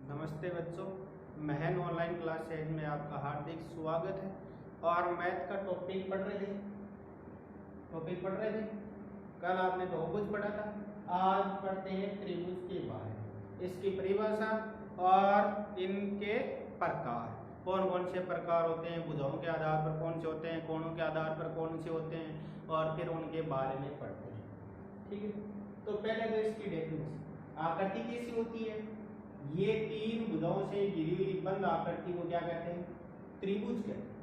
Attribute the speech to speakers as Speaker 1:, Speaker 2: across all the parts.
Speaker 1: नमस्ते बच्चों, महन ऑनलाइन क्लासेज में आपका हार्दिक स्वागत है। और मैथ का टॉपिक पढ़ रहे थे। कल आपने बहुभुज पढ़ा था, आज पढ़ते हैं त्रिभुज के बारे में, इसकी परिभाषा और इनके प्रकार। कौन कौन से प्रकार होते हैं, भुजाओं के आधार पर कौन से होते हैं, कोणों के आधार पर कौन से होते हैं, और फिर उनके बारे में पढ़ते हैं। ठीक है, तो पहले तो इसकी डेफिनेशन, आकृति कैसी होती है। ये तीन भुजाओं से घिरी हुई बंद आकृति को क्या कहते हैं? त्रिभुज कहते हैं।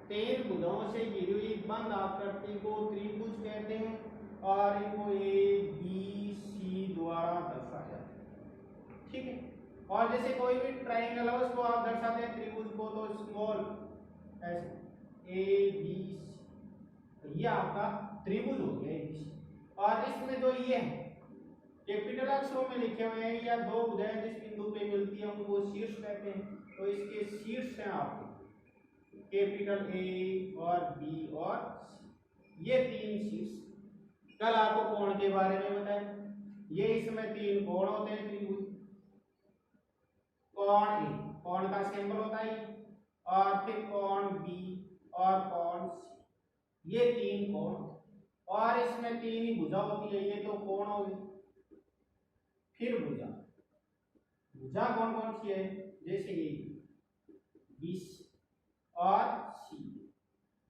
Speaker 1: तीन भुजाओं से घिरी हुई बंद आकृति को त्रिभुज कहते हैं और इनको ए बी सी द्वारा दर्शाया जाता है। ठीक है, और जैसे कोई भी ट्रायंगल है उसको आप दर्शाते हैं त्रिभुज को तो स्मॉल ऐसे ए बी सी, तो ये आपका त्रिभुज हो गया ए बी सी। और इसमें जो ये है कैपिटल अक्षरों में लिखे हुए हैं या दो भुजाएं जिस बिंदु पे मिलती है उनको शीर्ष कहते हैं। तो इसके शीर्ष हैं आपके कैपिटल ए और बी और सी, ये तीन शीर्ष। कल आपको कोण के बारे में बताया, ये इसमें तीन कोण होते हैं त्रिभुज। कोण ए, कोण का सिंबल होता है, और फिर कोण बी और कोण सी, ये तीन कोण। और इसमें तीन ही भुजा होती है, ये तो कोण हो गए। फिर भुजा, भुजा कौन कौन सी है, जैसे ये बी और सी,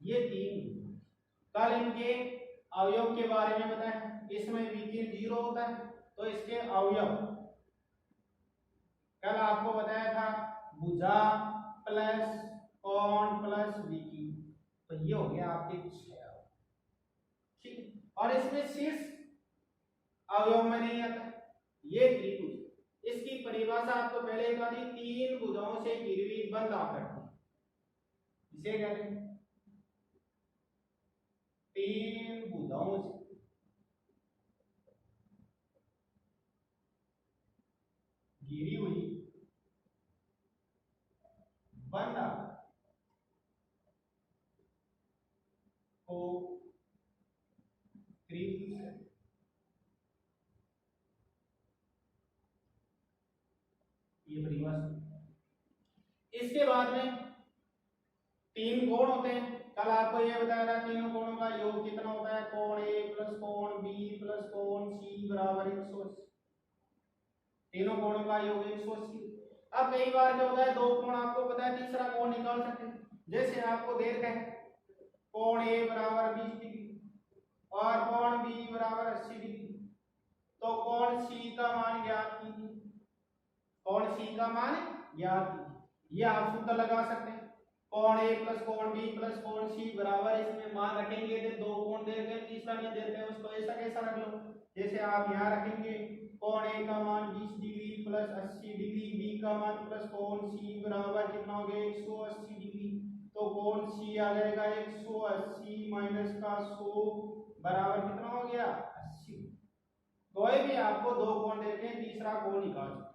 Speaker 1: ये तीन। कल इनके अवयव के बारे में बताएं, इसमें विकीर्ण 0 होता है तो इसके अवयव कल आपको बताया था, भुजा प्लस कोण प्लस विकीर्ण, तो ये हो गया आपके 6। ठीक, और इसमें शीर्ष अवयव में नहीं आता, ये त्रिभुज। इसकी परिभाषा आपको पहले बता दी, तीन भुजाओं से घिरी हुई बंद आकृति, इसे कहते हैं तीन भुजाओं से घिरी हुई बंद आकृति को त्रिभुज कहते हैं। ये परिभाषा। इसके बाद में तीन कोण होते हैं, कल आपको ये बताया था तीनों कोणों का योग कितना होता है, कोण ए प्लस कोण बी प्लस कोण सी बराबर 180। तीनों कोणों का योग 180। अब कई बार क्या होता है, दो कोण आपको पता है, तीसरा कोण निकाल सकते हैं। जैसे आपको दे रखा है कोण ए बराबर 20 डिग्री और कोण बी बराबर 80 डिग्री, तो कोण सी का मान ज्ञात कीजिए। कोण सी का मान ज्ञात कीजिए, ये आप सूत्र लगा सकते हैं। कोण ए प्लस कोण बी प्लस कोण सी बराबर, इसमें मान रखेंगे तो दो कोण दे रखे हैं, तीसरा नहीं देते हैं, उसको ऐसा कैसा रख लो। जैसे आप यहाँ रखेंगे कोण ए का मान 20 डिग्री प्लस 80 डिग्री, बी का मान प्लस कोण सी बराबर कितना हो गया 180 डिग्री, तो कोण सी आ जाएगा 180 माइनस का 100 बराबर कितना हो गया 80। कोई भी आपको दो कोण दे रखे हैं, तीसरा कोण निकाल सकते।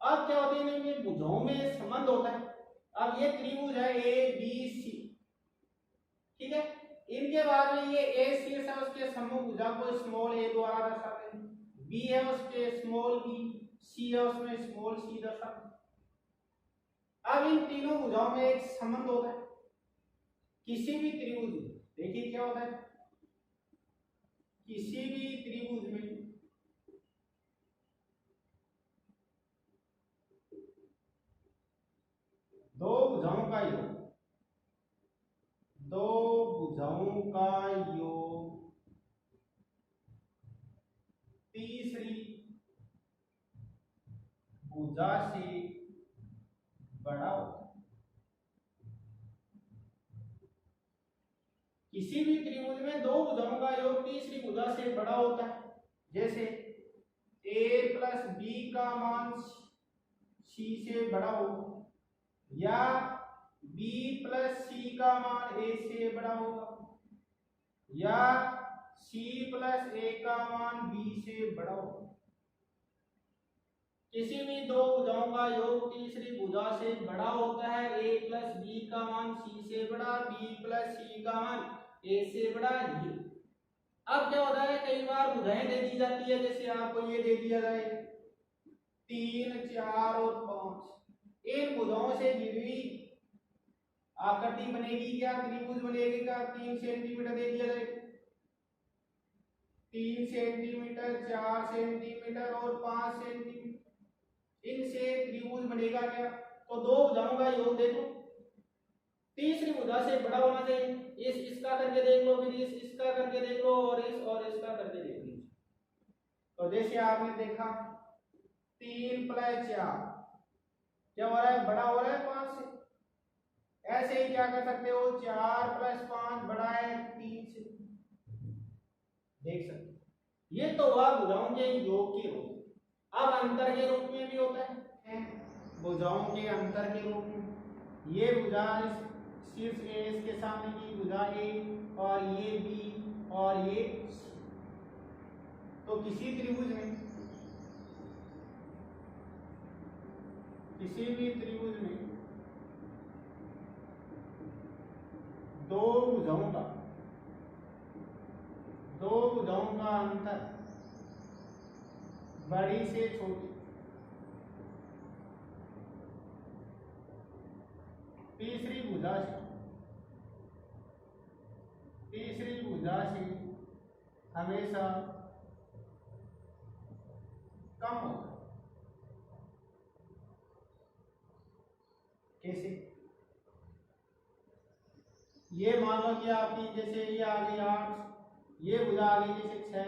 Speaker 1: अब क्या होते हैं, इनके भुजाओं में संबंध होता है। अब ये त्रिभुज है ए बी सी, ठीक है, इनके बाद में ये ए शीर्ष है, उसके समूह भुजा को स्मॉल ए द्वारा दर्शाते हैं, बी है उसके स्मॉल बी, सी है उसमें स्मॉल सी दर्शाते हैं। अब इन तीनों भुजाओं में एक संबंध होता है। किसी भी त्रिभुज में देखिए क्या होता है, किसी भी त्रिभुज में दो भुजाओं का योग, दो भुजाओं का योग तीसरी भुजा से बड़ा होता है। किसी भी त्रिभुज में दो भुजाओं का योग तीसरी भुजा से बड़ा होता है। जैसे a प्लस बी का मान c से बड़ा होगा, या b प्लस सी का मान a से बड़ा होगा, या c प्लस a का मान b से बड़ा होगा। किसी भी दो भुजाओं का योग तीसरी भुजा से बड़ा होता है। a प्लस बी का मान c से बड़ा, b प्लस सी का मान a से बड़ा। ये अब क्या होता है, कई बार भुजाएं दे दी जाती है, जैसे आपको ये दे दिया जाए 3 4 और 5। इन भुजाओं से घिरी हुई आकृति बनेगी क्या, त्रिभुज बनेगी क्या। 3 सेंटीमीटर दे दिया जाए, 3 सेंटीमीटर, 4 सेंटीमीटर और 5 सेंटीमीटर, इनसे त्रिभुज बनेगा क्या। तो दो भुजाओं का योग देखो, तीसरी भुजा से बड़ा होना चाहिए। इस इसका करके देख लो, फिर इसका करके देख लो, और इसका करके देख लो। तो जैसे आपने देखा 3 + 4 क्या हो रहा है, बड़ा हो रहा है 5 से। ऐसे ही क्या कर सकते हो, 4 + 5 बड़ा है 3 से, देख सकते हो। ये तो हुआ भुजाओं के योग के रूप। अब अंतर के रूप में भी होता है, भुजाओं के अंतर के रूप में। ये भुजा शीर्ष ए, इसके सामने की भुजा ए, और ये बी, और ये सी। तो किसी त्रिभुज में, किसी भी त्रिभुज में दो भुजाओं का अंतर बड़ी से छोटी, तीसरी भुजा से हमेशा कम होता है। कैसे, ये मान लो कि आपकी जैसे ये आ गई 8, ये भुजा आ गई जैसे 6,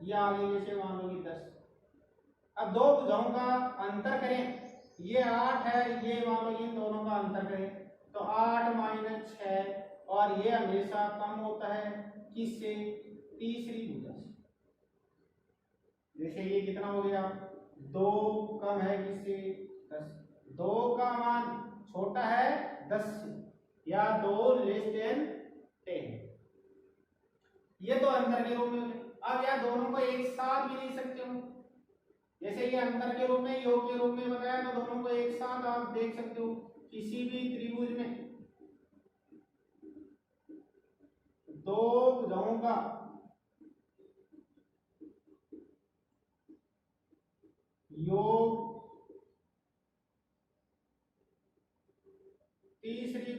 Speaker 1: ये आ गई जैसे मान लो कि 10। अब दो भुजाओं का अंतर करें, ये 8 है, ये मान लो इन दोनों का अंतर करें, तो 8 - 6, और ये हमेशा कम होता है किससे, तीसरी भुजा से। जैसे ये कितना हो गया, 2 कम है किससे, 10। 2 का मान छोटा है 10 से, या 2 <10। ये तो अंतर के रूप में। अब यार दोनों को एक साथ भी नहीं सकते हो, जैसे ये अंतर के रूप में, योग के रूप में बताया, तो दोनों को एक साथ आप देख सकते हो। किसी भी त्रिभुज में दो भुजाओं का योग तीसरी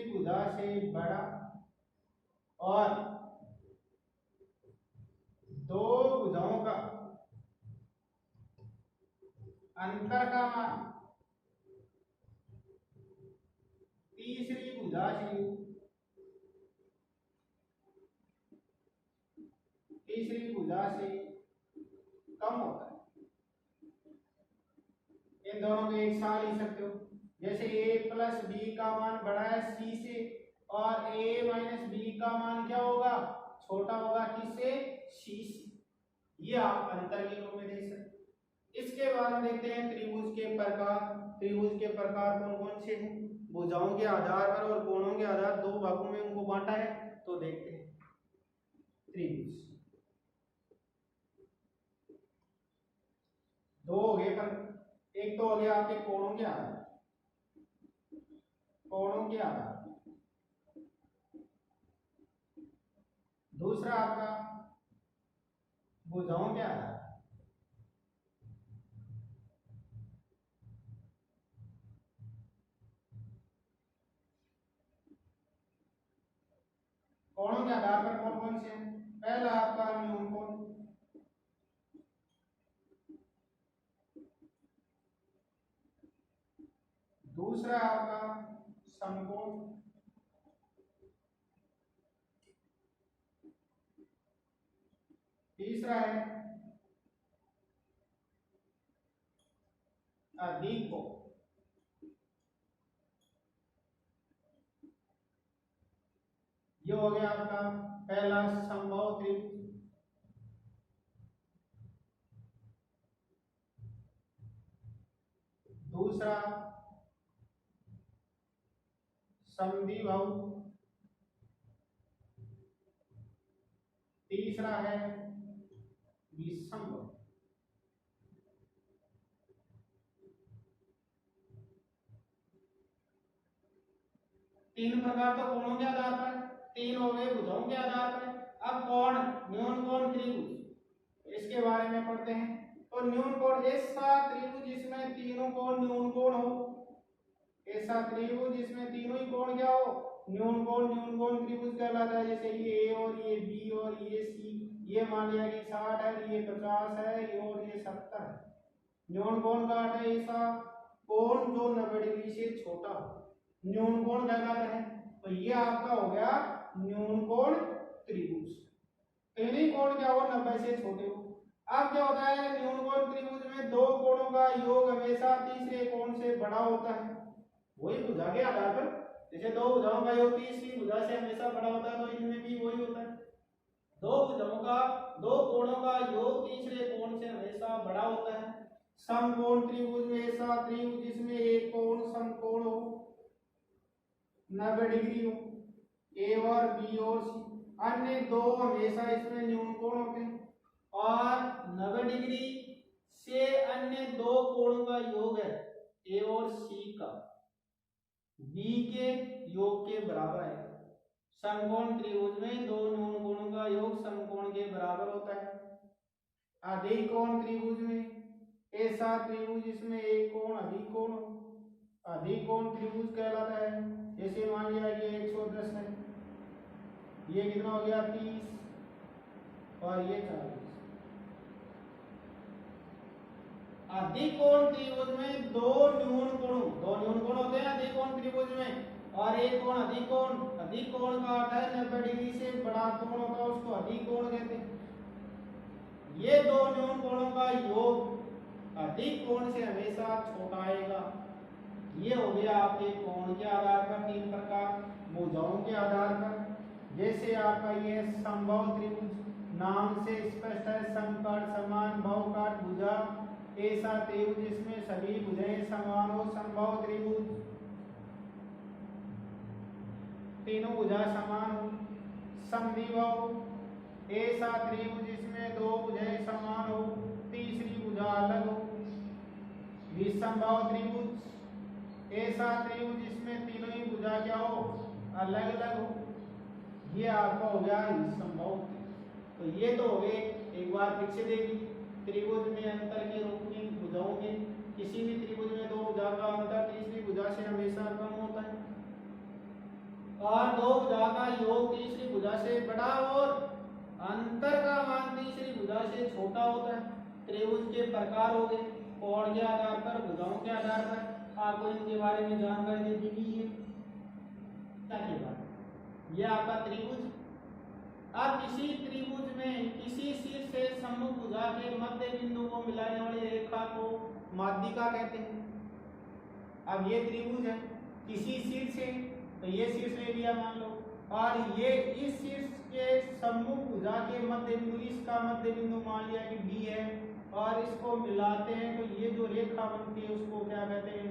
Speaker 1: भुजा से बड़ा, और दो भुजाओं का अंतर का मान तीसरी भुजा से कम होता है। इन दोनों को एक साथ लिख सकते हो। जैसे a + b का मान बड़ा है c से, और a - b का मान क्या होगा, छोटा होगा किससे, c से। ये आप अंतर के रूप में देख सकते हो। इसके बाद हम देखते हैं त्रिभुज के प्रकार। त्रिभुज के प्रकार कौन कौन से हैं, भुजाओं के आधार पर और कोणों के आधार, दो भागों में उनको बांटा है। तो देखते हैं त्रिभुज, दो हो गए, पर एक तो हो गया आपके कोणों के आधार, दूसरा आपका भुजाओं के आधार। कोणों के आधार पर कौन कौन से हैं, पहला आपका न्यून कोण, दूसरा आपका समकोण, तीसरा है अधिक कोण। ये हो गया आपका पहला समबाहु त्रिभुज, दूसरा समद्विबाहु, तीसरा है विषमबाहु। तीन प्रकार तो कोणों के आधार पर, तीन हो गए भुजाओं के आधार पर। अब कोण, न्यून कोण त्रिभुज, इसके बाद बारे में पढ़ते हैं। तो न्यून कोण, ऐसा त्रिभुज जिसमें तीनों कोण न्यून कोण हो, ऐसा त्रिभुज जिसमें तीनों ही कोण क्या हो, न्यून कोण त्रिभुज कहलाता है। जैसे ये ए और ये बी और ये सी, ये मान लिया कि 60 है, ये 50 है और ये 70 है। न्यून कोण का अर्थ है ऐसा कोण जो 90 डिग्री से छोटा हो, न्यून कोण कहलाता है। तो ये आपका हो गया न्यून कोण त्रिभुज। तीनों कोण क्या हो, 90 से छोटे हो। अब क्या होता है, न्यून कोण त्रिभुज में दो कोणों का योग हमेशा तीसरे कोण से बड़ा होता है। वही भुजा के आधार पर, जैसे दो भुजाओं का योग तीसरी भुजा से हमेशा बड़ा होता है, तो इनमें भी वही होता है। दो कोणों का योग तीसरे कोण से हमेशा बड़ा होता है। समकोण त्रिभुज में ऐसा त्रिभुज जिसमें एक कोण समकोण हो, 90 डिग्री हो, ए और बी और सी। अन्य दो हमेशा इसमें न्यून कोण होते हैं। और 90 डिग्री से अन्य दो कोणों का योग है ए और सी का बी के योग के बराबर है। समकोण त्रिभुज में दो न्यून कोणों का योग समकोण के बराबर होता है। अधिकोण त्रिभुज में ऐसा त्रिभुज जिसमें एक कोण अधिक कोण हो, अधिकोण त्रिभुज कहलाता है। जैसे मान लिया कि 110 है, ये कितना हो गया 30 और ये 40। अधिकोण त्रिभुज में दो न्यून कोण होते हैं अधिकोण त्रिभुज में, और एक कोण अधिक कोण का अर्थ है 90 डिग्री से बड़ा कोण होता है, उसको अधिक कोण कहते हैं। ये दो न्यून कोणों का योग अधिक कोण से हमेशा छोटा आएगा। ये हो गया आपके कोण के आधार पर तीन प्रकार, भुजाओं के आधार पर। जैसे आपका ये समबाहु त्रिभुज, नाम से स्पष्ट है, समकाट समान बहुकाट भुजा, ऐसा त्रिभुज जिसमें सभी भुजाएं समान हो, समबाहु त्रिभुज, तीनों भुजा समान हो। समद्विबाहु, ऐसा त्रिभुज जिसमें दो भुजाएं समान हो, तीसरी भुजा अलग हो। विषमबाहु त्रिभुज, ऐसा त्रिभुज जिसमें तीनों ही भुजा क्या हो, अलग अलग हो। ये आपका हो गया विषमबाहु त्रिभुज। तो ये तो हो गए, एक बार फिर से देखिए, त्रिभुज में अंतर के रूप में भुजाओं के, किसी भी त्रिभुज में दो भुजा का अंतर तीसरी भुजा से हमेशा कम होता है, और दो भुजा का योग तीसरी भुजा से बड़ा और अंतर का मान तीसरी भुजा से छोटा होता है। त्रिभुज के प्रकार हो गए, कोण के आधार पर, भुजाओं के आधार पर। आपको इनके बारे में जानकारी दे दी गई है। क्या बात, ये आपका त्रिभुज। अब किसी त्रिभुज में किसी शीर्ष से सम्मुख भुजा के मध्य बिंदु को मिलाने वाली रेखा को माध्यिका कहते हैं। अब ये त्रिभुज है किसी शीर्ष से, तो ये शीर्ष ले लिया मान लो, और ये इस शीर्ष के सम्मुख भुजा के मध्य बिंदु, इसका मध्य बिंदु मान लिया कि डी है, और इसको मिलाते हैं, तो ये जो रेखा बनती है उसको क्या कहते हैं,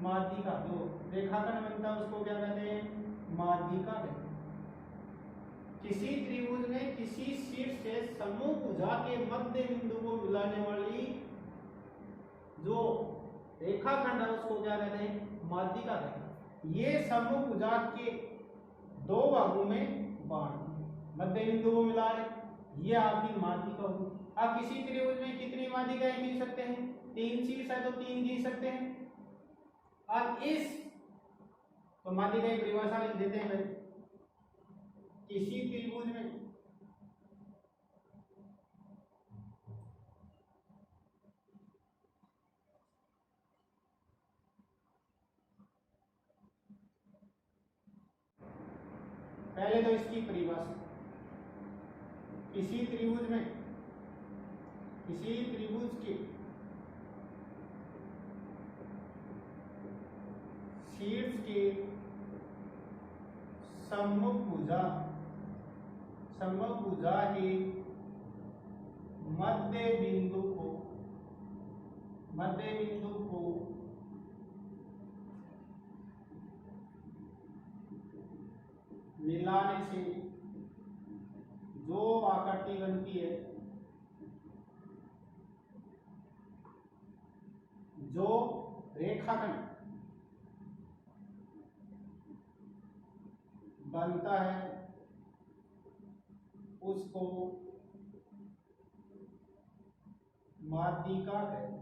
Speaker 1: माध्यिका। जो रेखाखंड बनता है उसको क्या कहते हैं, माध्यिका कहते हैं। किसी त्रिभुज में किसी शीर्ष से सम्मुख भुजा के मध्य बिंदु को मिलाने वाली जो रेखाखंड है उसको क्या कहते हैं, माध्यिका कहते हैं। ये सम्मुख भुजा के दो भागों में बांट मध्य बिंदु को मिला रहे, ये आपकी माध्यिका होगी। अब किसी त्रिभुज में कितनी माध्यिकाएं खींच सकते हैं, तीन शीर्ष है तो तीन खींच सकते हैं। अब इस तो माध्यिका की परिभाषा लिख देते हैं। किसी त्रिभुज में पहले तो इसकी परिभाषा, किसी त्रिभुज में किसी त्रिभुज के शीर्ष के सम्मुख भुजा के मध्य बिंदु को मिलाने से जो आकृति बनती है, जो रेखाखंड बनता है, उसको माध्यिका कहते हैं।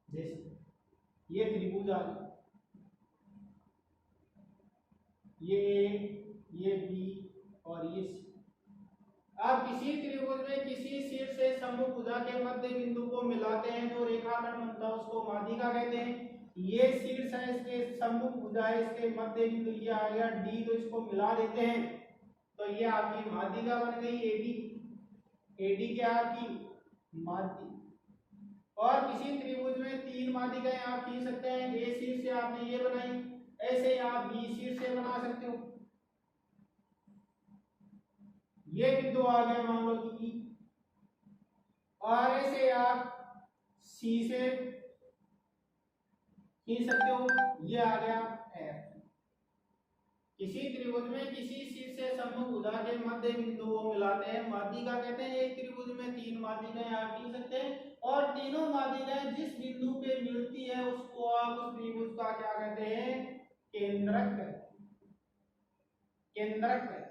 Speaker 1: जैसे ये त्रिभुज आ गया, ये ए, ये बी और ये सी। आप किसी त्रिभुज में किसी शीर्ष से सम्मुख भुजा के मध्य बिंदु को मिलाते हैं, जो रेखाखंड बनता है उसको माध्यिका कहते हैं। ये शीर्ष है, इसके सम्मुख भुजा है, इसके मध्य बिंदु ये आ गया डी, तो इसको मिला देते हैं तो ये आपकी माध्यिका बन गई एडी। एडी क्या आपकी माध्यिका। और किसी त्रिभुज में तीन माध्यिकाएं आप खींच सकते हैं। ए शीर्ष से आपने ये बनाई, ऐसे आप बी शीर्ष से बना सकते हो। ये बिंदु आ गया मान लो कि ई, और ऐसे आप सी से खींच सकते हो, ये आ गया एफ। किसी त्रिभुज में किसी शीर्ष से सम्मुख भुजा के मध्य बिंदु को मिलाते हैं, माध्यिका कहते हैं। एक त्रिभुज में तीन माध्यिकाएं आप खींच सकते हैं, और तीनों माध्यिकाएं जिस बिंदु पे मिलती है उसको आप उस त्रिभुज का क्या कहते हैं, केंद्रक कहते हैं। केंद्रक कहते हैं।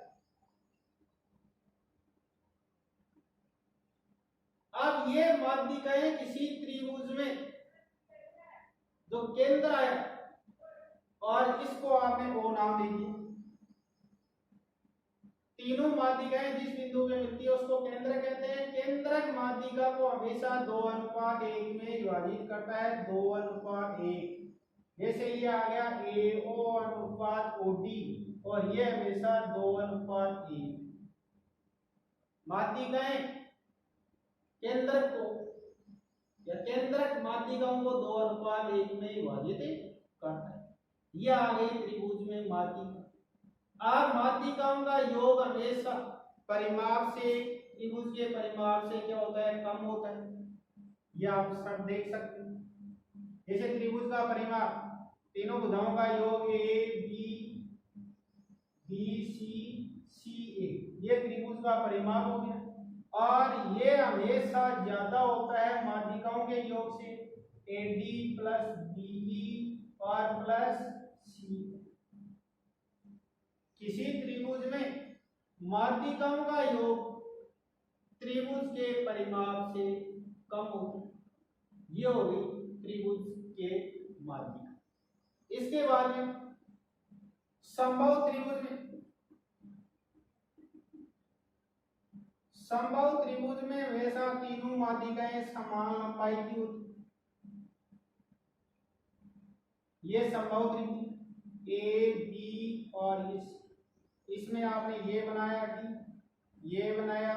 Speaker 1: अब ये माध्यिकाएं किसी त्रिभुज में जो केंद्र है, और इसको आपने ओ नाम दे दिया। तीनों माध्यिकाएं जिस बिंदु पे मिलती है उसको केंद्र कहते हैं। केंद्रक माध्यिका को हमेशा 2:1 में विभाजित करता है, 2:1। जैसे ये आ गया AO अनुपात OD, और ये हमेशा 2:1। माध्यिकाएं केंद्रक को या केंद्रक माध्यिकाओं को 2:1 में विभाजित करता है। यह आ गई त्रिभुज में माध्यिका। अब माध्यिकाओं का योग हमेशा परिमाप से, त्रिभुज के परिमाप से क्या होता है, कम होता है। यह आप सब देख सकते हैं। जैसे त्रिभुज का परिमाप, तीनों भुजाओं का योग ए बी बी सी ए, ये त्रिभुज का परिमाप हो गया। और ये हमेशा ज्यादा होता है माध्यिकाओं के योग से, AD प्लस BE और प्लस C। किसी त्रिभुज में माध्यिकाओं का योग त्रिभुज के परिमाप से कम होता है। ये हो गई त्रिभुज के माध्यिका। इसके बाद में समबाहु त्रिभुज में, समबाहु त्रिभुज में हमेशा तीनों माध्यिकाएं समान लंबाई की होती। ये समबाहु त्रिभुज ए बी और इसमें आपने ये बनाया डी, ये बनाया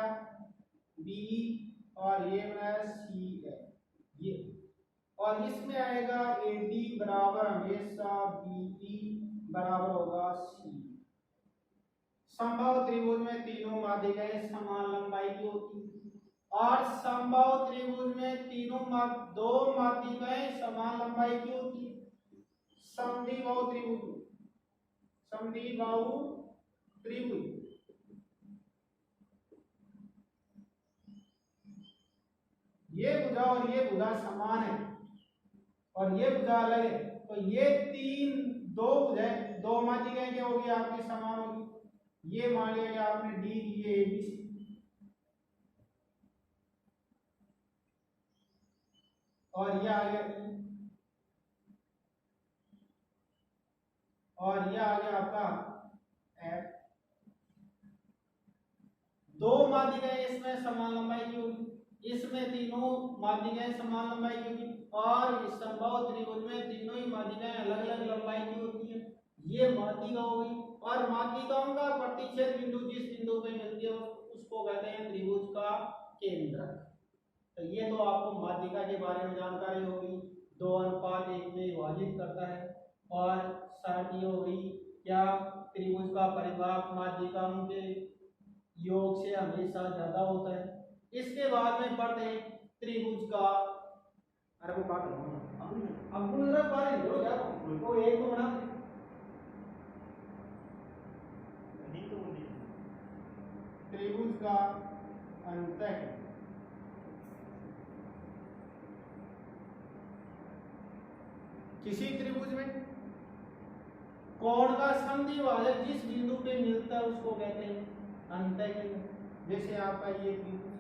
Speaker 1: बी और ये बनाया सी है ये, और इसमें आएगा AD बराबर हमेशा BE बराबर होगा C। समबाहु त्रिभुज में तीनों माध्यिकाएं समान लंबाई की होती, और समबाहु त्रिभुज में दो माध्यिकाएं समान लंबाई की होती। समद्विबाहु त्रिभुज, समद्विबाहु त्रिभुज ये भुजा और ये भुजा समान है और ये भुजा अलग है, तो ये दो भुजाएं, दो माध्यिकाएं क्या होगी आपकी, समान होगी। ये मान लिया आपने डी, ये ABC, और ये आ गया E, और ये आ गया आपका F। दो माध्यिकाएं इसमें समान लंबाई की होगी, इसमें तीनों माध्यिकाएं समान लंबाई की होगी, और इस समबाहु त्रिभुज में तीनों ही माध्यिकाएं अलग अलग लंबाई की होती है। ये माध्यिका हो गई। और माध्यिकाओं का प्रतिच्छेद बिंदु जिस बिंदु पे मिलती है उसको कहते हैं त्रिभुज का केंद्रक। तो ये तो आपको माध्यिका के बारे में जानकारी होगी, 2:1 में विभाजित करता है। और साथ ही हो गई क्या, त्रिभुज का परिमाप माध्यिकाओं के योग से हमेशा ज्यादा होता है। इसके बाद में पढ़ते हैं त्रिभुज का, अरे वो काट लो अब दूसरा बारे में हो यार, वो एक तो बना त्रिभुज का अंतः। किसी त्रिभुज में कोण का समद्विभाजक जिस बिंदु पे मिलता है उसको कहते हैं अंतःकेंद्र। जैसे आपका ये त्रिभुज,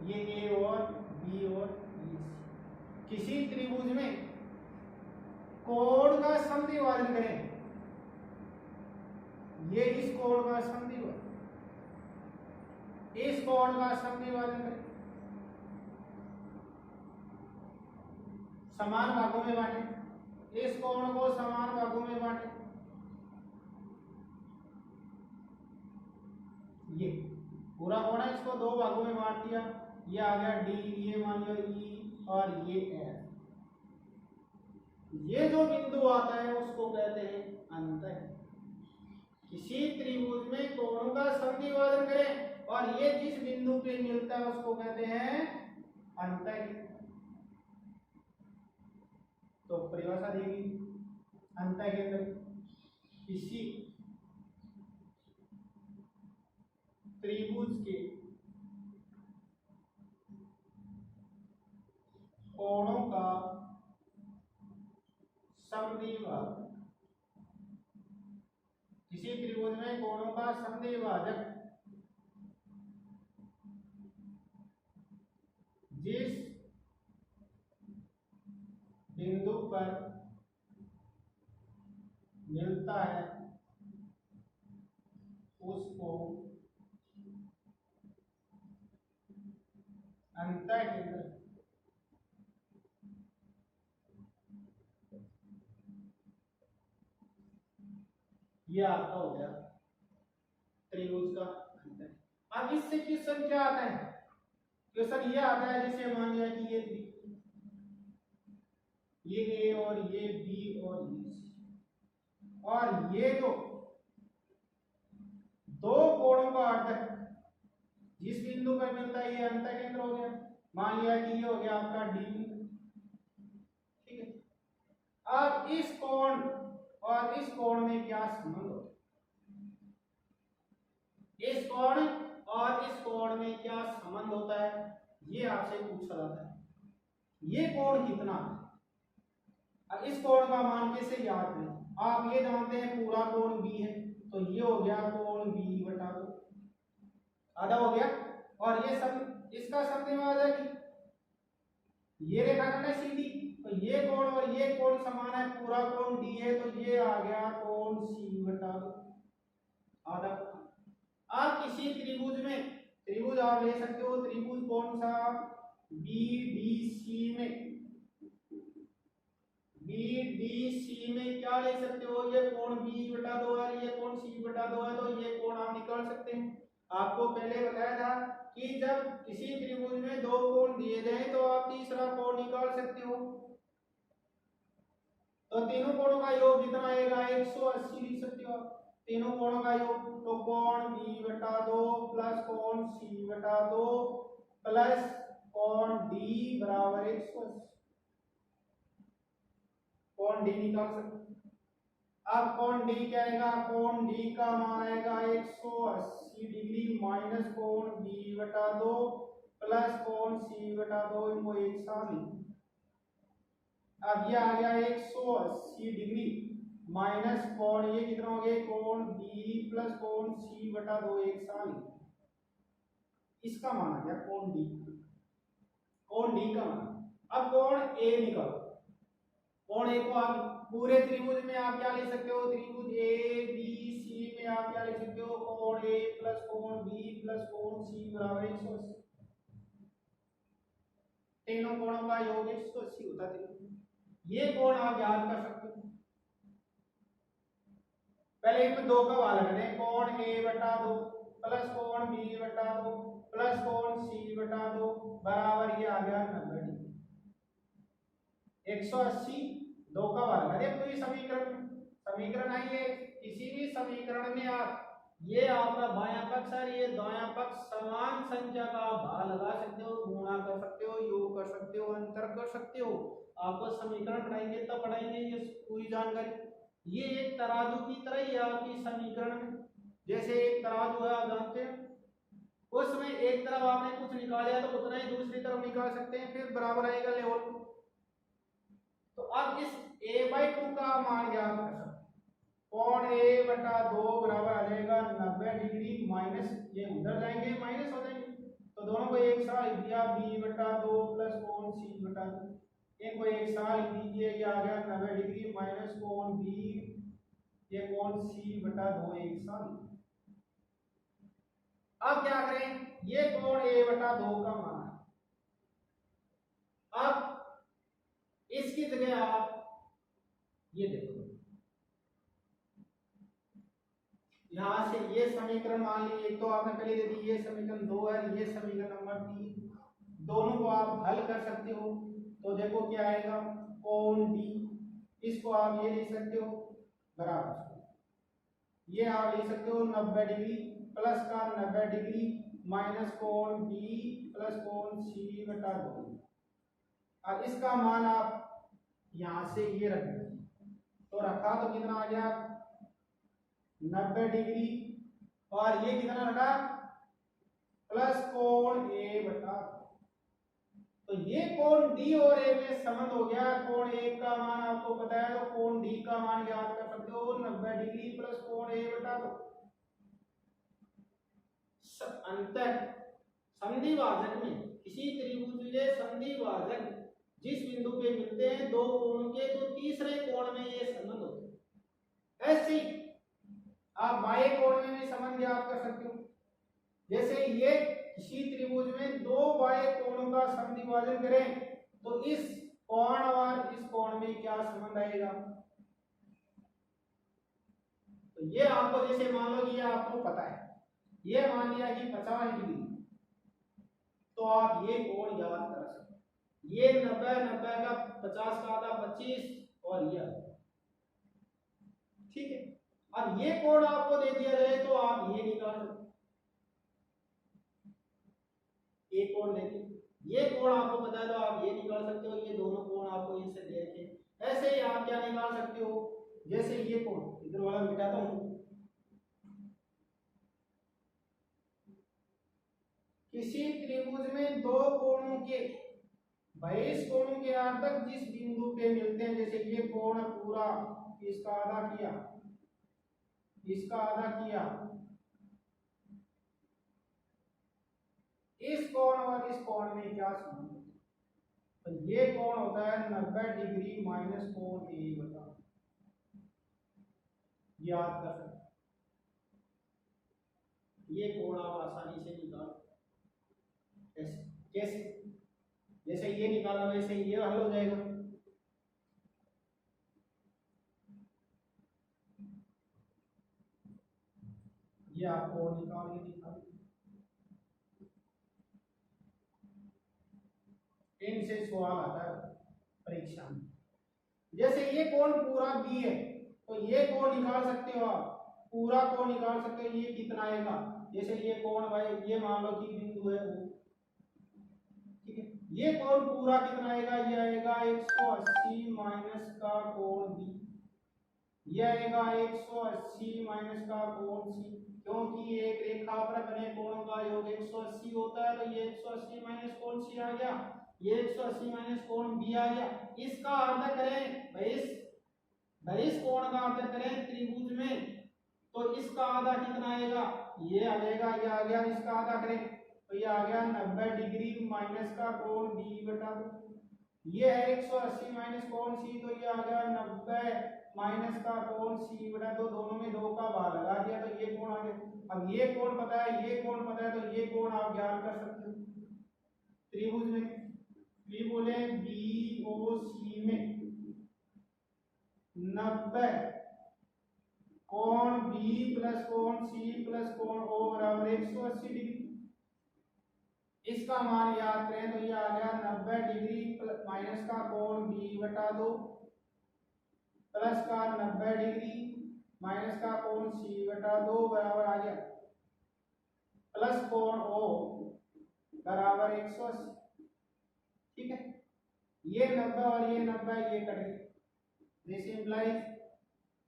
Speaker 1: ये ए और बी और ये सी। किसी त्रिभुज में कोण का समद्विभाजन करें, ये इस कोण का समद्विभाजन, इस कोण का समद्विभाजन करें, समान भागों में बांटे, इस कोण को समान भागों में बांटे, ये पूरा कोण है, इसको दो भागों में बांट दिया, ये आ गया डी, ये मान लो ई और ये एफ। ये जो बिंदु आता है उसको कहते हैं अंतःकेंद्र। किसी त्रिभुज में कोणों का समद्विभाजन करें और ये जिस बिंदु पे मिलता है उसको कहते हैं अंतःकेंद्र। तो परिभाषा देगी अंतःकेंद्र किसी त्रिभुज के कोणों का समद्विभाजक, किसी त्रिभुज में कोणों का समद्विभाजक जिस बिंदु पर मिलता है उसको अंतःकेंद्र। ये आपका हो गया त्रिभुज का अंतर। अब इससे क्वेश्चन क्या आता है? क्वेश्चन ये आता है जैसे मान लिया कि ये ए और ये बी और ये सी, और ये जो दो कोणों का अंतर जिस बिंदु पर मिलता है ये अंतःकेंद्र हो गया। मान लिया कि ये हो गया आपका डी बिंदु, ठीक है। अब इस कोण और इस कोण में क्या संबंध होता है, इस कोण और इस कोण में क्या संबंध होता है, ये आपसे पूछा जाता है। ये कोण कितना है, अब इस कोण का मान कैसे याद करें? आप ये जानते हैं पूरा कोण बी है, तो ये हो गया कोण बी बटा 2, आधा हो गया। और ये सब इसका समद्विभाजक ये रेखाखंड है सीधी, तो ये कोण और ये कोण समान है, पूरा कोण डी है, तो ये आ गया कोण सी बटा 2, आधा। आप किसी त्रिभुज में, त्रिभुज आप ले सकते हो, त्रिभुज कौन सा? बीडीसी में, बीडीसी में क्या ले सकते हो? ये कोण बी बटा 2 है, ये कोण सी बटा 2 है, तो ये कोण आप निकाल सकते हैं। आपको पहले बताया था कि जब किसी त्रिभुज में दो कोण दिए जाए तो आप तीसरा कोण निकाल सकते हो। तो तीनों कोणों का योग कितना आएगा? 180 लिख सकते हो आप, तीनों कोणों का योग। तो कोण बी बटा 2 प्लस कोण सी बटा 2 प्लस कोण डी बराबर 180, कोण डी निकाल सकते। अब कोण डी क्या आएगा? कोण डी का मान आएगा 180 डिग्री माइनस कोण बी बटा 2 प्लस कोण सी बटा 2, इनको एक साथ लिख। अब ये आ गया 180 डिग्री माइनस कोण, ये कितना हो गया? कोण बी प्लस कोण सी बटा 2, एक साथ लिख। इसका मान आ गया कोण डी, कोण डी का मान। अब कोण ए निकालो। कोण ए को आप पूरे त्रिभुज में आप क्या ले सकते हो? त्रिभुज ए बी सी में आप क्या ले सकते हो? कोण ए प्लस कोण बी प्लस कोण सी बराबर 180, तीनों कोणों का योग 180 होता है। ये कोण आप याद कर सकते हो। पहले इसमें दो का मान लगाते हैं, कोण ए बटा 2 प्लस कोण बी बटा 2 प्लस कोण सी बटा 2 बराबर ये आ गया 90 डिग्री। 180 दो का मान लगा दे पूरी समीकरण आई है। किसी भी समीकरण में आप ये आपका बायां पक्ष और ये दायां पक्ष समान संख्या का भाग लगा सकते हो, गुणा कर सकते हो, योग कर सकते हो, अंतर कर सकते हो। आपको समीकरण पढ़ाएंगे तब पढ़ाएंगे ये पूरी जानकारी। ये एक तराजू की तरह ही आपकी समीकरण में, जैसे एक तराजू है आप जानते हैं, उसमें एक तरफ आपने कुछ निकाला तो उतना ही दूसरी तरफ निकाल सकते हैं, फिर बराबर आएगा लेवल। तो अब इस a/2 का मान ज्ञात कर सकते हैं। कोण a बटा 2 बराबर आ जाएगा 90 डिग्री माइनस, ये उधर जाएंगे माइनस हो जाएंगे, तो तो दोनों को एक साथ लिख दिया बी बटा दो प्लस कोण सी बटा दो, इनको एक साथ लिख दीजिए, ये आ गया 90 डिग्री माइनस कोण बी, ये कोण सी बटा दो एक साथ। अब क्या करें, ये कोण ए बटा दो का मान है, अब इसकी जगह आप ये देखो, यहां से ये समीकरण मान लीजिए, एक तो आपने पहले दे दी, ये समीकरण 2 है, ये समीकरण नंबर 3, दोनों को आप हल कर सकते हो। तो देखो क्या आएगा, कोण डी, इसको आप ये लिख सकते हो बराबर, ये आप लिख सकते हो 90 डिग्री प्लस का 90 डिग्री माइनस कोण बी प्लस कोण सी बटा दो। अब इसका मान आप यहां से ये रख दीजिए, तो रखा तो कितना आ गया 90 डिग्री, और ये कितना रखा प्लस कोण ए बटा, तो ये कोण डी और ए में संबंध हो गया। कोण ए का मान आपको पता है, तो कोण डी का मान याद कर सकते हो 90 डिग्री प्लस कोण ए बटा दो। अंतर संधिभाजक में किसी त्रिभुज के संधिभाजक जिस बिंदु पे मिलते हैं दो कोणों के, तो तीसरे कोण में ये संबंध होता है। ऐसे ही आप बाह्य कोण में भी संबंध याद कर सकते हो, जैसे ये किसी त्रिभुज में दो बाह्य कोणों का संधिभाजन करें, तो इस कोण और इस कोण में क्या संबंध आएगा, तो ये आपको, जैसे मान लो कि ये आपको पता है, ये मान लिया कि 50 डिग्री, तो आप ये कोण याद कर सकते, ये 90 90 का 50 का आधा 25, और ये ठीक है। अब ये कोण आपको दे दिया जाए तो आप ये निकाल सकते, एक कोण लेके ये कोण आपको पता है तो आप ये निकाल सकते हो, ये दोनों कोण आपको इससे दे रखे। ऐसे ही आप क्या निकाल सकते हो, जैसे ये कोण इधर वाला मिटाता हूं, किसी त्रिभुज में दो कोणों के बहिष कोणों के आर्धक जिस बिंदु पे मिलते हैं, जैसे ये कोण पूरा इसका आधा किया, इसका आधा किया, इस कोण और इस कोण में क्या संबंध है, तो ये कोण होता है 90 डिग्री माइनस कोण ए बटा, याद कर सकते, ये कोण आप आसानी से निकाल कैसे कैसे, जैसे ये निकाला वैसे ये हल हो जाएगा। ये आपको निकाल के दिखा, इनसे सवाल आता है परीक्षा में। जैसे ये कोण पूरा बी है, तो ये कोण निकाल सकते हो आप, पूरा कोण निकाल सकते हो, ये कितना आएगा, जैसे ये कोण भाई ये मान लो कि बिंदु है वो, ठीक है, ये कोण पूरा कितना आएगा, ये आएगा 180 माइनस का कोण बी, ये आएगा 180 माइनस का कोण सी, क्योंकि एक रेखा पर बने कोणों का योग 180 होता है, तो ये 180 माइनस कोण सी आ गया, ये 180 माइनस कोण बी आ गया। इसका अर्थ करें बहिष कोण का अर्थ करें त्रिभुज में, तो इसका आधा कितना आएगा, ये आ जाएगा, ये आ गया, इसका आधा करें तो ये आ गया 90 डिग्री माइनस का कोण बी बटा दो, ये है 180 माइनस कोण सी, तो ये आ गया 90 माइनस का कोण सी बटा दो, दोनों में दो का भाग लगा दिया तो ये कोण आ गया। अब ये कोण पता है, ये कोण पता है, तो ये कोण आप ज्ञात कर सकते हो। त्रिभुज में त्रिभुज बीओसी में 90 कोण बी प्लस कोण सी प्लस कोण ओ बराबर 180 डिग्री, इसका मान याद करें तो ये आ गया 90 डिग्री माइनस का कोण बी बटा दो प्लस का 90 डिग्री माइनस का कोण सी बटा दो बराबर आ गया प्लस कोण ओ बराबर 180, ठीक है। ये 90 और ये 90 ये कट गए, दिस इंप्लाइज,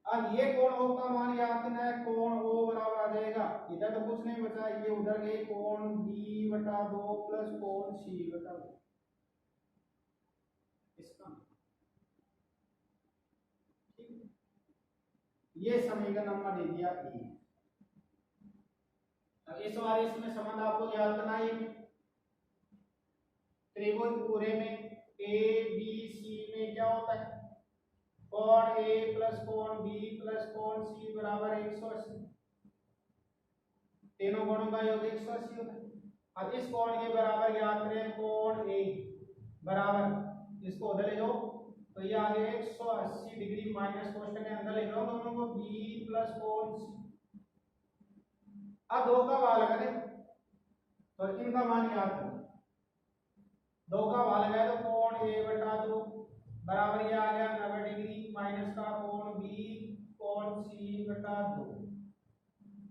Speaker 1: अब ये कोण ओ का मान याद करना है, कोण ओ बराबर आ जाएगा, इधर तो कुछ नहीं बचा, ये उधर गए कोण बी बटा दो प्लस कोण सी बटा दो, इसका ठीक है, ये समीकरण नंबर दे दिया ए। अब इस बार इसमें संबंध आपको याद करना है, त्रिभुज पूरे में ए बी सी में क्या होता है, कोण ए प्लस कोण बी प्लस कोण सी बराबर 180। तीनों कोणों का योग 180 होता है। अब इस कोण के बराबर याद करें, कोण ए बराबर, इसको उधर ले जाओ तो ये आ गया 180 डिग्री माइनस कोष्टक के अंदर लिख रहा हूं दोनों को, बी प्लस कोण सी। अब दो का भाग लगा दें तो इनका मान याद करो, दो का भाग लगाए तो कोण ए बटा 2 बराबर ये आ गया 90 डिग्री माइनस का कोण बी कोण सी बटा 2।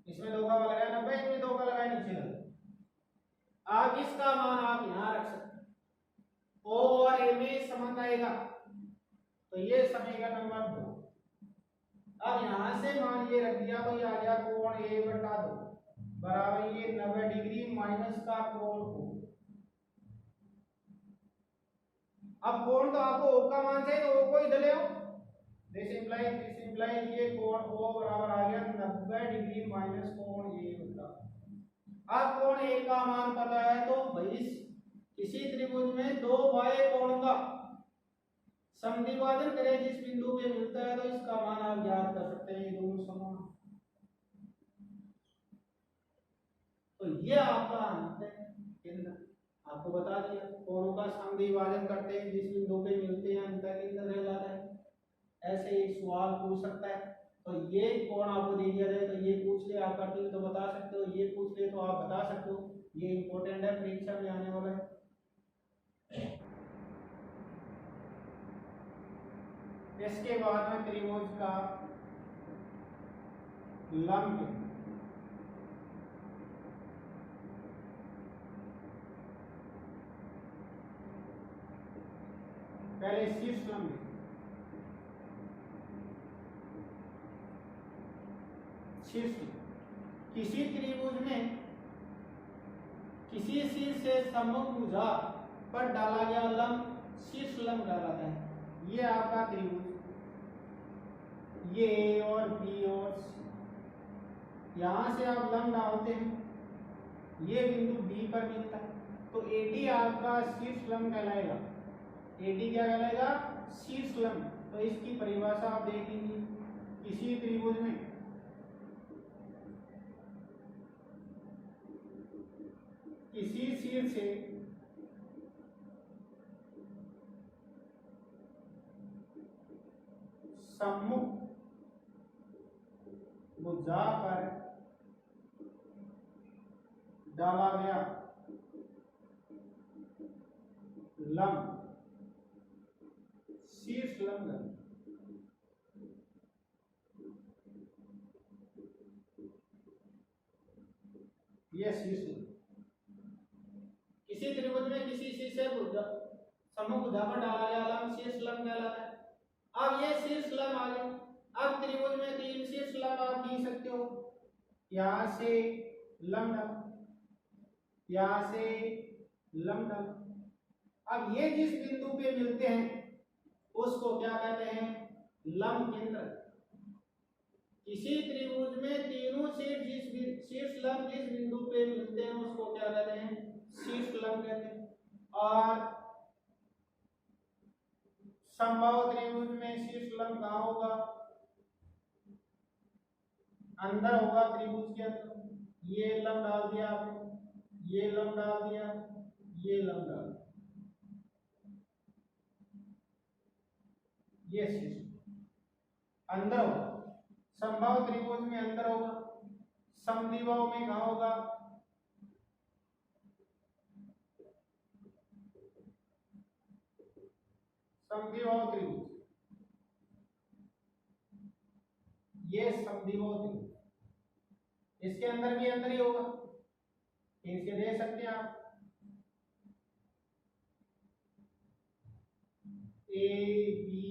Speaker 1: इसमें दो का भाग लगाया 90, इसमें दो का लगाया नीचे लगा। अब इसका मान आप यहां रख सकते हैं, ओ और ए में संबंध आएगा तो ये समीकरण नंबर 2। अब यहां से मान ये रख दिया तो ये आ गया कोण ए बटा 2 बराबर ये 90 डिग्री माइनस का कोण हो। अब कोण तो आपको ओ का मान चाहिए तो ओ को इधर ले आओ, दिस इंप्लाइज ये कोण ओ बराबर आ गया 90 डिग्री माइनस कोण ए बटा। अब कोण ए का मान पता है तो भाई किसी त्रिभुज में दो बाह्य कोण का समद्विभाजन करें जिस बिंदु पे मिलता है तो इसका मान आप ज्ञात कर सकते हैं, ये दोनों समान। तो ये आपका अंत केंद्र आपको बता दिया, कोणों का समद्विभाजन करते हैं जिस बिंदु पे मिलते हैं अंत केंद्र रह जाता है। ऐसे एक सवाल पूछ सकता है तो ये कोण आपको दे दिया जाए तो ये पूछ ले, आप करते हो तो बता सकते हो, ये पूछ ले तो आप बता सकते हो। ये इंपॉर्टेंट है, परीक्षा में आने वाला है। इसके बाद में त्रिभुज का लंब, पहले शीर्ष लंब, शीर्ष किसी त्रिभुज में किसी शीर्ष से सम्मुख भुजा पर डाला गया लंब शीर्ष लंब कहलाता है। ये आपका त्रिभुज, ये ए और बी और सी, यहां से आप लंब डालते हैं, ये बिंदु बी पर मिलता है तो एडी आपका शीर्ष लंब कहलाएगा। एडी क्या कहलाएगा, शीर्ष लंब। तो इसकी परिभाषा आप देखेंगे, किसी त्रिभुज में किसी शीर्ष से सम्मुख भुजा पर डाला गया लंब शीर्ष लंब। यह शीर्ष लंब किसी त्रिभुज में किसी शीर्ष से सम्मुख भुजा पर डाला गया लंब शीर्ष लंब कहलाता है। अब ये शीर्ष लंब आ गया। अब त्रिभुज में तीन शीर्ष लंब आप गिन सकते हो, यहां से लंब डालो, यहां से लंब डालो। अब ये जिस बिंदु पे मिलते हैं उसको क्या कहते हैं, लंब केंद्र। किसी त्रिभुज में तीनों शीर्ष लंब जिस बिंदु पे मिलते हैं उसको क्या कहते हैं, शीर्ष लंब कहते हैं। और समबाहु त्रिभुज में शीर्ष लंब कहाँ होगा, अंदर होगा त्रिभुज के अंदर। ये लंब डाल दिया आपने, ये लंब डाल दिया, ये लंब डाल दिया, ये शीर्ष अंदर होगा। समबाहु त्रिभुज में अंदर होगा, समद्विबाहु में कहाँ होगा, समद्विबाहु त्रिभुज, ये समद्विबाहु त्रिभुज, इसके अंदर भी अंदर ही होगा। इनसे दे सकते हैं आप, ए बी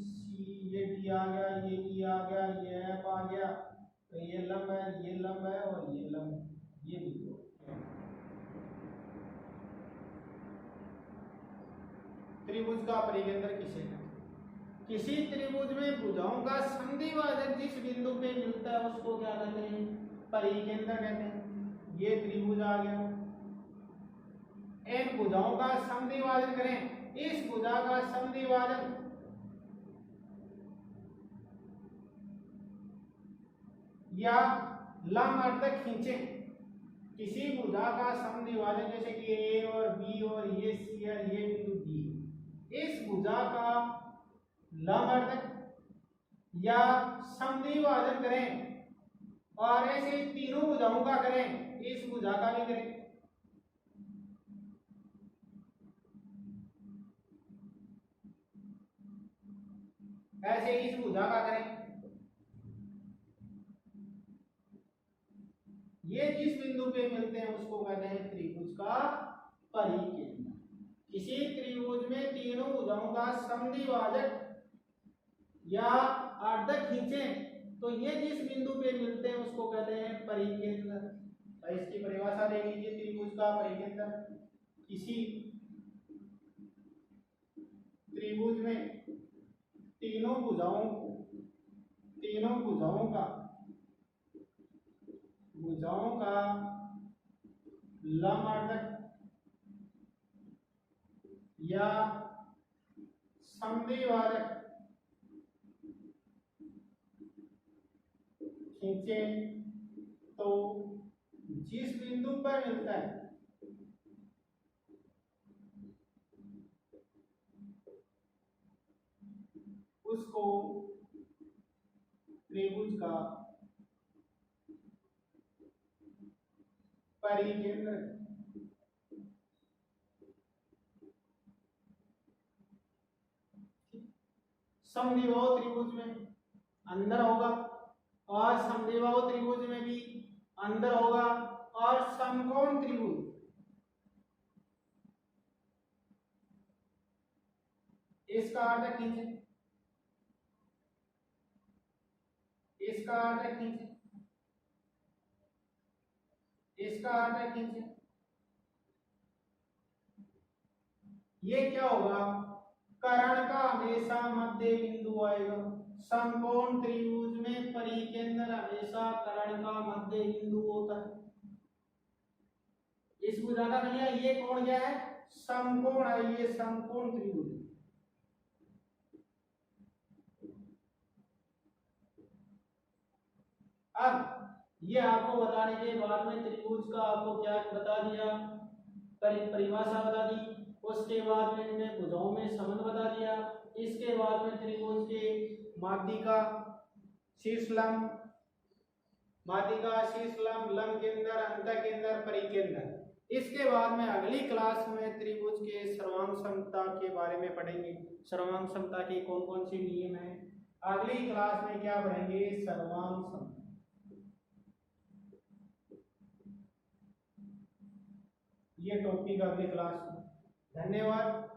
Speaker 1: सी, ये डी आ गया, ये ई आ गया, ये एफ आ गया, तो ये लंब है, ये लंब है और ये लंब है, ये बिंदु। त्रिभुज का परिकेंद्र किसे कहते हैं, किसी त्रिभुज में भुजाओं का संधिभाजक जिस बिंदु पे मिलता है उसको क्या कहते हैं, परिकेंद्र कहते हैं। ये त्रिभुज आ गया, इन भुजाओं का समद्विभाजन करें। इस भुजा का समद्विभाजन या लंब अर्थक खींचें। किसी भुजा का समद्विभाजन जैसे कि ए और बी और ये सी और ये बिंदु डी, इस भुजा का लंब अर्थक या समद्विभाजन करें और ऐसे तीनों भुजाओं का करें, इस भुजा का भी करें। ऐसे इस भुजा का करें। ये जिस बिंदु पे मिलते हैं उसको कहते हैं त्रिभुज का परिकेंद्र। किसी त्रिभुज में तीनों भुजाओं का समद्विभाजक या अर्धक खींचें तो ये जिस बिंदु पे मिलते हैं उसको कहते हैं परिकेंद्र। तो इसकी परिभाषा ले लीजिए त्रिभुज का परिकेंद्र। किसी त्रिभुज में तीनों भुजाओं का लंब अर्थक या समद्विभाजक खींचे तो जिस बिंदु पर मिलता है उसको त्रिभुज का परिकेंद्र। समद्विबाहु त्रिभुज में अंदर होगा और समद्विबाहु त्रिभुज में भी अंदर होगा और समकोण त्रिभुज इसका अर्थ खींचे, इसका अर्थ खींचे, इसका अर्थ खींचे। ये क्या होगा, कर्ण का हमेशा मध्य बिंदु आएगा। समकोण त्रिभुज में परिकेंद्र हमेशा कर्ण का मध्य बिंदु होता है। इस भुजा का भैया ये कोण क्या है, समकोण है, ये समकोण त्रिभुज। अब ये आपको बताने के बाद में त्रिभुज का आपको क्या बता दिया, परिभाषा बता दी। उसके बाद में इनमें भुजाओं में संबंध बता दिया। इसके बाद में त्रिभुज के माध्यिका शीर्ष लंब, माध्यिका शीर्ष लंब, लंब केंद्र, अंतःकेंद्र, परिकेंद्र। इसके बाद में अगली क्लास में त्रिभुज के सर्वांग समता के बारे में पढ़ेंगे। सर्वांग समता के कौन कौन से नियम हैं, अगली क्लास में क्या पढ़ेंगे, सर्वांग समता। ये टॉपिक अगली क्लास में। धन्यवाद।